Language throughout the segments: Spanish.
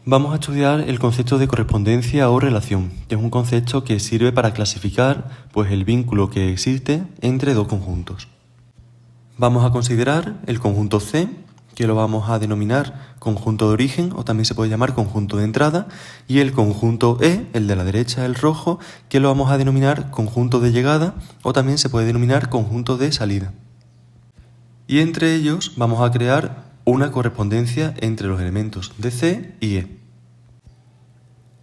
Vamos a estudiar el concepto de correspondencia o relación, que es un concepto que sirve para clasificar el vínculo que existe entre dos conjuntos. Vamos a considerar el conjunto C, que lo vamos a denominar conjunto de origen o también se puede llamar conjunto de entrada, y el conjunto E, el de la derecha, el rojo, que lo vamos a denominar conjunto de llegada o también se puede denominar conjunto de salida. Y entre ellos vamos a crear una correspondencia entre los elementos de C y E.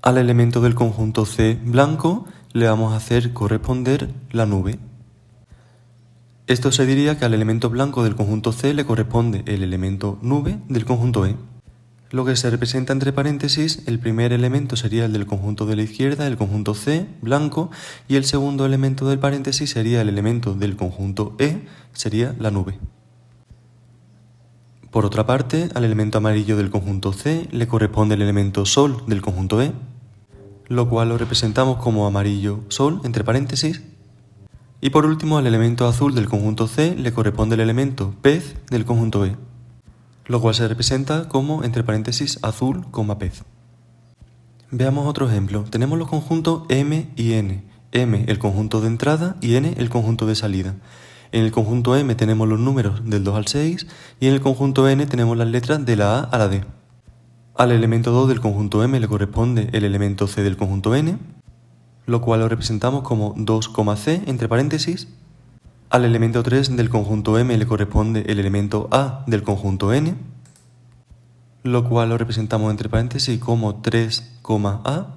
Al elemento del conjunto C blanco le vamos a hacer corresponder la nube. Esto se diría que al elemento blanco del conjunto C le corresponde el elemento nube del conjunto E. Lo que se representa entre paréntesis, el primer elemento sería el del conjunto de la izquierda, el conjunto C blanco, y el segundo elemento del paréntesis sería el elemento del conjunto E, sería la nube. Por otra parte, al elemento amarillo del conjunto C le corresponde el elemento sol del conjunto E, lo cual lo representamos como amarillo sol, entre paréntesis. Y por último, al elemento azul del conjunto C le corresponde el elemento pez del conjunto E, lo cual se representa como, entre paréntesis, azul, pez. Veamos otro ejemplo. Tenemos los conjuntos M y N. M el conjunto de entrada y N el conjunto de salida. En el conjunto M tenemos los números del 2 al 6 y en el conjunto N tenemos las letras de la A a la D. Al elemento 2 del conjunto M le corresponde el elemento C del conjunto N, lo cual lo representamos como 2,C entre paréntesis. Al elemento 3 del conjunto M le corresponde el elemento A del conjunto N, lo cual lo representamos entre paréntesis como 3,A.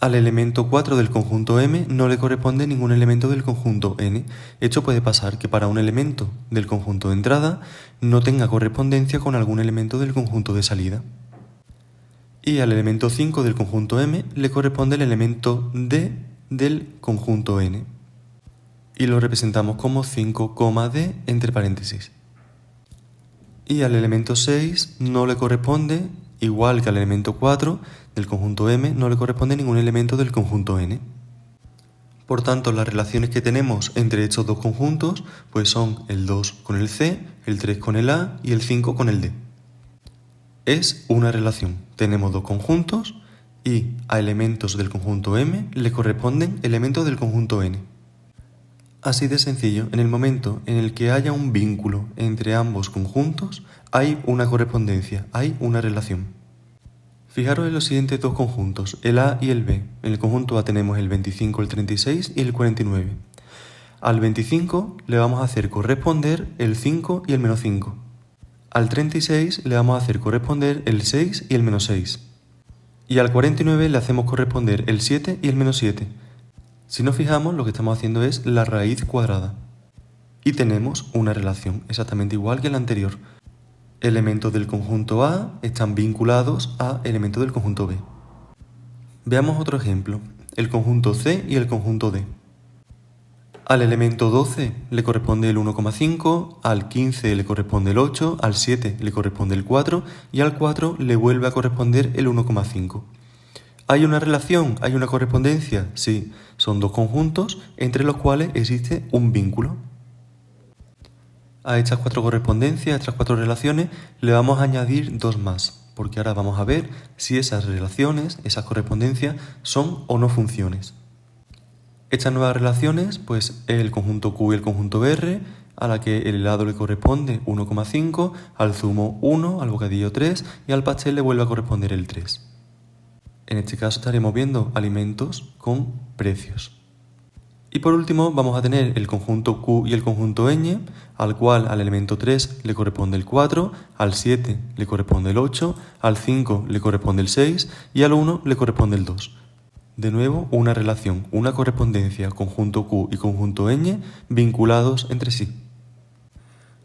Al elemento 4 del conjunto M no le corresponde ningún elemento del conjunto N. Esto puede pasar que para un elemento del conjunto de entrada no tenga correspondencia con algún elemento del conjunto de salida. Y al elemento 5 del conjunto M le corresponde el elemento D del conjunto N. Y lo representamos como 5,D entre paréntesis. Y al elemento 6 no le corresponde, igual que al elemento 4 del conjunto M, no le corresponde ningún elemento del conjunto N. Por tanto, las relaciones que tenemos entre estos dos conjuntos son el 2 con el C, el 3 con el A y el 5 con el D. Es una relación. Tenemos dos conjuntos y a elementos del conjunto M le corresponden elementos del conjunto N. Así de sencillo, en el momento en el que haya un vínculo entre ambos conjuntos, hay una correspondencia, hay una relación. Fijaros en los siguientes dos conjuntos, el A y el B. En el conjunto A tenemos el 25, el 36 y el 49. Al 25 le vamos a hacer corresponder el 5 y el menos 5. Al 36 le vamos a hacer corresponder el 6 y el menos 6. Y al 49 le hacemos corresponder el 7 y el menos 7. Si nos fijamos, lo que estamos haciendo es la raíz cuadrada. Y tenemos una relación exactamente igual que la anterior. Elementos del conjunto A están vinculados a elementos del conjunto B. Veamos otro ejemplo, el conjunto C y el conjunto D. Al elemento 12 le corresponde el 1,5, al 15 le corresponde el 8, al 7 le corresponde el 4 y al 4 le vuelve a corresponder el 1,5. ¿Hay una relación? ¿Hay una correspondencia? Sí, son dos conjuntos entre los cuales existe un vínculo. A estas cuatro correspondencias, a estas cuatro relaciones, le vamos a añadir dos más, porque ahora vamos a ver si esas relaciones, esas correspondencias, son o no funciones. Estas nuevas relaciones, es el conjunto Q y el conjunto R, a la que el helado le corresponde 1,5, al zumo 1, al bocadillo 3 y al pastel le vuelve a corresponder el 3. En este caso estaremos viendo alimentos con precios. Y por último vamos a tener el conjunto Q y el conjunto ñ, al cual al elemento 3 le corresponde el 4, al 7 le corresponde el 8, al 5 le corresponde el 6 y al 1 le corresponde el 2. De nuevo, una relación, una correspondencia conjunto Q y conjunto ñ vinculados entre sí.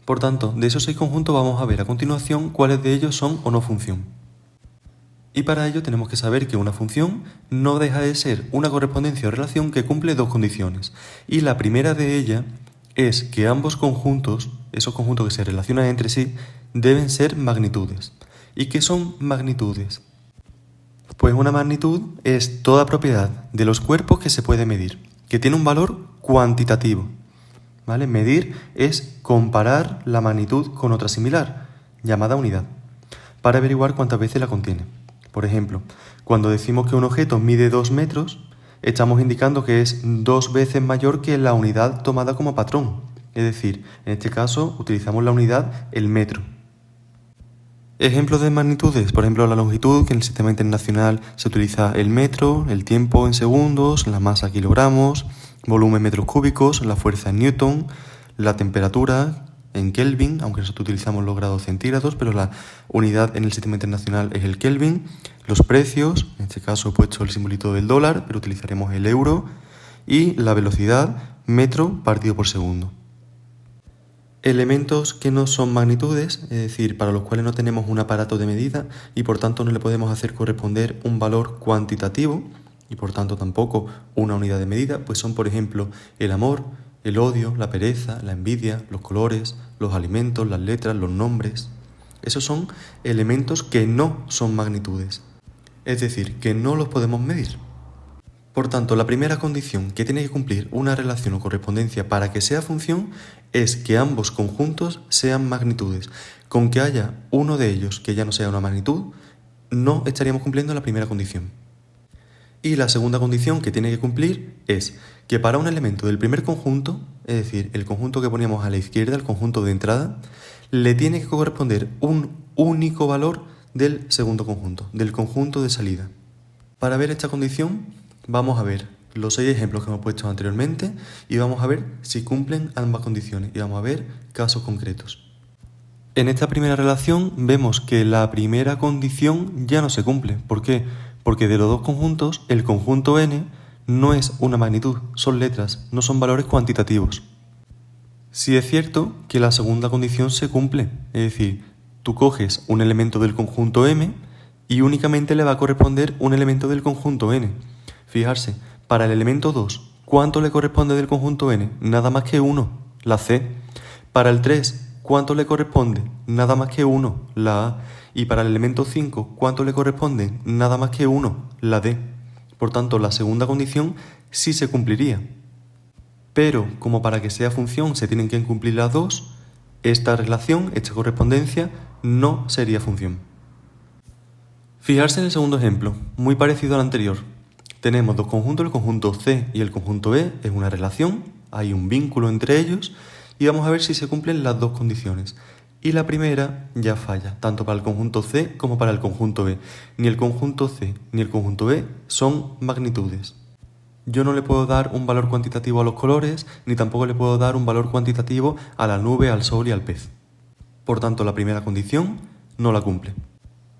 Por tanto, de esos 6 conjuntos vamos a ver a continuación cuáles de ellos son o no función. Y para ello tenemos que saber que una función no deja de ser una correspondencia o relación que cumple dos condiciones. Y la primera de ellas es que ambos conjuntos, esos conjuntos que se relacionan entre sí, deben ser magnitudes. ¿Y qué son magnitudes? Pues una magnitud es toda propiedad de los cuerpos que se puede medir, que tiene un valor cuantitativo. ¿Vale? Medir es comparar la magnitud con otra similar, llamada unidad. para averiguar cuántas veces la contiene. Por ejemplo, cuando decimos que un objeto mide 2 metros, estamos indicando que es 2 veces mayor que la unidad tomada como patrón. Es decir, en este caso utilizamos la unidad el metro. Ejemplos de magnitudes, por ejemplo la longitud, que en el sistema internacional se utiliza el metro, el tiempo en segundos, la masa kilogramos, volumen metros cúbicos, la fuerza en newton, la temperatura en Kelvin, aunque nosotros utilizamos los grados centígrados, pero la unidad en el sistema internacional es el Kelvin, los precios, en este caso he puesto el simbolito del dólar, pero utilizaremos el euro, y la velocidad, metro partido por segundo. Elementos que no son magnitudes, es decir, para los cuales no tenemos un aparato de medida y por tanto no le podemos hacer corresponder un valor cuantitativo y por tanto tampoco una unidad de medida, pues son por ejemplo el amor, el odio, la pereza, la envidia, los colores, los alimentos, las letras, los nombres. Esos son elementos que no son magnitudes, es decir, que no los podemos medir. Por tanto, la primera condición que tiene que cumplir una relación o correspondencia para que sea función es que ambos conjuntos sean magnitudes. Con que haya uno de ellos que ya no sea una magnitud, no estaríamos cumpliendo la primera condición. Y la segunda condición que tiene que cumplir es que para un elemento del primer conjunto, es decir, el conjunto que poníamos a la izquierda, el conjunto de entrada, le tiene que corresponder un único valor del segundo conjunto, del conjunto de salida. Para ver esta condición, vamos a ver los 6 ejemplos que hemos puesto anteriormente y vamos a ver si cumplen ambas condiciones y vamos a ver casos concretos. En esta primera relación vemos que la primera condición ya no se cumple. ¿Por qué? Porque de los dos conjuntos, el conjunto n no es una magnitud, son letras, no son valores cuantitativos. Sí es cierto que la segunda condición se cumple, es decir, tú coges un elemento del conjunto m y únicamente le va a corresponder un elemento del conjunto n. Fijarse, para el elemento 2, ¿cuánto le corresponde del conjunto n? Nada más que 1, la c. Para el 3, ¿cuánto le corresponde? Nada más que 1, la a. Y para el elemento 5, ¿cuánto le corresponde? Nada más que 1, la d. Por tanto, la segunda condición sí se cumpliría. Pero, como para que sea función se tienen que cumplir las dos, esta relación, esta correspondencia, no sería función. Fijarse en el segundo ejemplo, muy parecido al anterior. Tenemos dos conjuntos, el conjunto C y el conjunto E, es una relación, hay un vínculo entre ellos y vamos a ver si se cumplen las dos condiciones. Y la primera ya falla, tanto para el conjunto C como para el conjunto E. Ni el conjunto C ni el conjunto E son magnitudes. Yo no le puedo dar un valor cuantitativo a los colores, ni tampoco le puedo dar un valor cuantitativo a la nube, al sol y al pez. Por tanto, la primera condición no la cumple.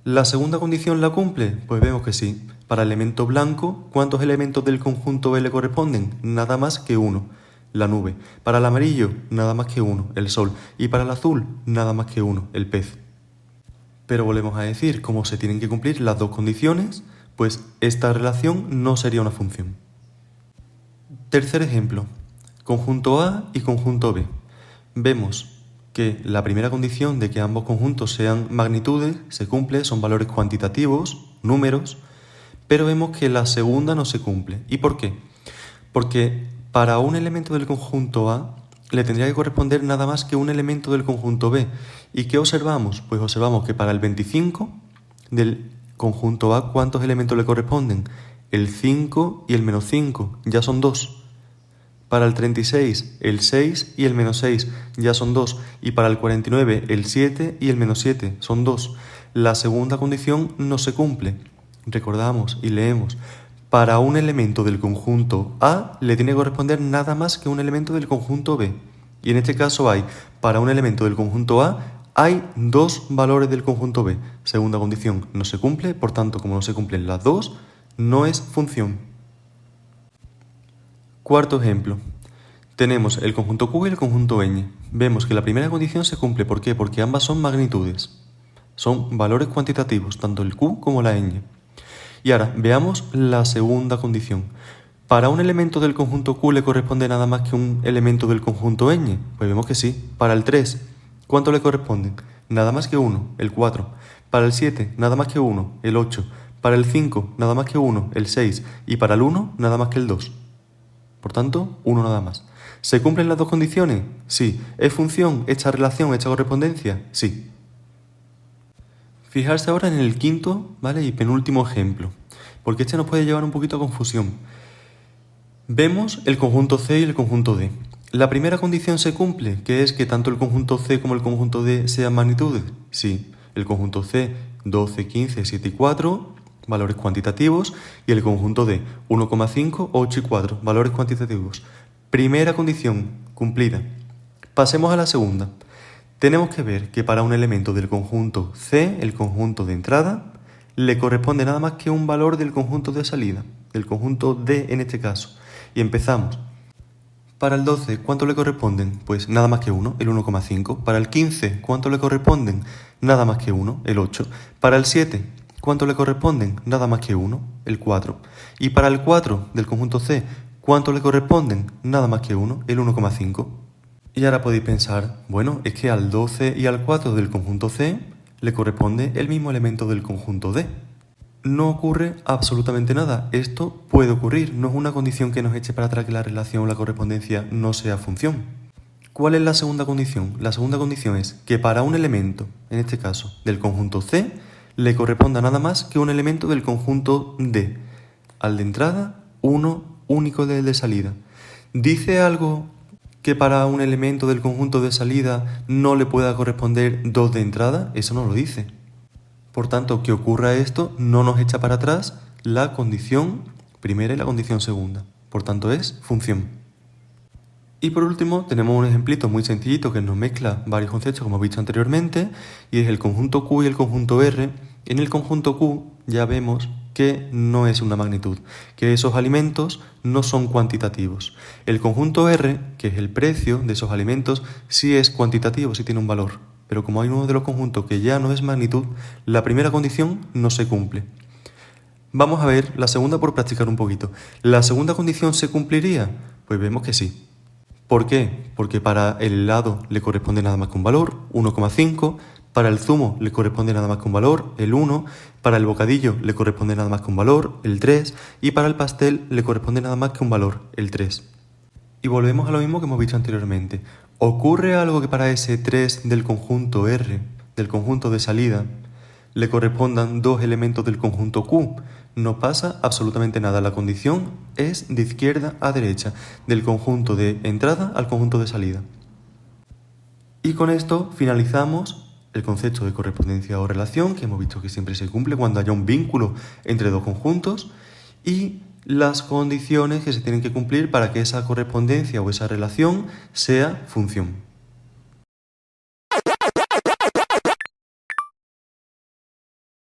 ¿La segunda condición la cumple? Pues vemos que sí. Para el elemento blanco, ¿cuántos elementos del conjunto B le corresponden? Nada más que 1, la nube. Para el amarillo, nada más que 1, el sol. Y para el azul, nada más que 1, el pez. Pero volvemos a decir, como se tienen que cumplir las dos condiciones, pues esta relación no sería una función. Tercer ejemplo, conjunto A y conjunto B. Vemos que la primera condición de que ambos conjuntos sean magnitudes se cumple, son valores cuantitativos, números, pero vemos que la segunda no se cumple. ¿Y por qué? Porque para un elemento del conjunto A le tendría que corresponder nada más que un elemento del conjunto B. ¿Y qué observamos? Pues observamos que para el 25 del conjunto A, ¿cuántos elementos le corresponden? El 5 y el menos 5, ya son 2. Para el 36, el 6 y el menos 6, ya son 2. Y para el 49, el 7 y el menos 7, son 2. La segunda condición no se cumple. Recordamos y leemos. Para un elemento del conjunto A le tiene que corresponder nada más que un elemento del conjunto B. Y en este caso para un elemento del conjunto A, hay 2 valores del conjunto B. Segunda condición no se cumple, por tanto, como no se cumplen las dos, no es función. Cuarto ejemplo. Tenemos el conjunto Q y el conjunto ñ. Vemos que la primera condición se cumple. ¿Por qué? Porque ambas son magnitudes. Son valores cuantitativos, tanto el Q como la ñ. Y ahora, veamos la segunda condición. ¿Para un elemento del conjunto Q le corresponde nada más que un elemento del conjunto ñ? Pues vemos que sí. Para el 3, ¿cuánto le corresponden? Nada más que 1, el 4. Para el 7, nada más que 1, el 8. Para el 5, nada más que 1, el 6. Y para el 1, nada más que el 2. Por tanto, 1 nada más. ¿Se cumplen las dos condiciones? Sí. ¿Es función esta relación, esta correspondencia? Sí. Fijarse ahora en el quinto, ¿vale? Y penúltimo ejemplo, porque este nos puede llevar un poquito a confusión. Vemos el conjunto C y el conjunto D. La primera condición se cumple, que es que tanto el conjunto C como el conjunto D sean magnitudes. Sí, el conjunto C 12, 15, 7 y 4, valores cuantitativos, y el conjunto D 1,5, 8 y 4, valores cuantitativos. Primera condición cumplida. Pasemos a la segunda. Tenemos que ver que para un elemento del conjunto C, el conjunto de entrada, le corresponde nada más que un valor del conjunto de salida, del conjunto D en este caso. Y empezamos. Para el 12, ¿cuánto le corresponden? Pues nada más que 1, el 1,5. Para el 15, ¿cuánto le corresponden? Nada más que 1, el 8. Para el 7, ¿cuánto le corresponden? Nada más que 1, el 4. Y para el 4 del conjunto C, ¿cuánto le corresponden? Nada más que 1, el 1,5. Y ahora podéis pensar, bueno, es que al 12 y al 4 del conjunto C le corresponde el mismo elemento del conjunto D. No ocurre absolutamente nada. Esto puede ocurrir, no es una condición que nos eche para atrás que la relación o la correspondencia no sea función. ¿Cuál es la segunda condición? La segunda condición es que para un elemento, en este caso del conjunto C, le corresponda nada más que un elemento del conjunto D. Al de entrada, uno único del de salida. ¿Dice algo que para un elemento del conjunto de salida no le pueda corresponder dos de entrada? Eso no lo dice. Por tanto, que ocurra esto no nos echa para atrás la condición primera y la condición segunda. Por tanto, es función. Y por último, tenemos un ejemplito muy sencillito que nos mezcla varios conceptos, como hemos visto anteriormente, y es el conjunto Q y el conjunto R. En el conjunto Q ya vemos que no es una magnitud, que esos alimentos no son cuantitativos. El conjunto R, que es el precio de esos alimentos, sí es cuantitativo, sí tiene un valor. Pero como hay uno de los conjuntos que ya no es magnitud, la primera condición no se cumple. Vamos a ver la segunda por practicar un poquito. ¿La segunda condición se cumpliría? Pues vemos que sí. ¿Por qué? Porque para el helado le corresponde nada más que un valor, 1,5. Para el zumo le corresponde nada más que un valor, el 1. Para el bocadillo le corresponde nada más que un valor, el 3. Y para el pastel le corresponde nada más que un valor, el 3. Y volvemos a lo mismo que hemos visto anteriormente. ¿Ocurre algo que para ese 3 del conjunto R, del conjunto de salida, le correspondan dos elementos del conjunto Q? No pasa absolutamente nada. La condición es de izquierda a derecha, del conjunto de entrada al conjunto de salida. Y con esto finalizamos el concepto de correspondencia o relación, que hemos visto que siempre se cumple cuando haya un vínculo entre dos conjuntos, y las condiciones que se tienen que cumplir para que esa correspondencia o esa relación sea función.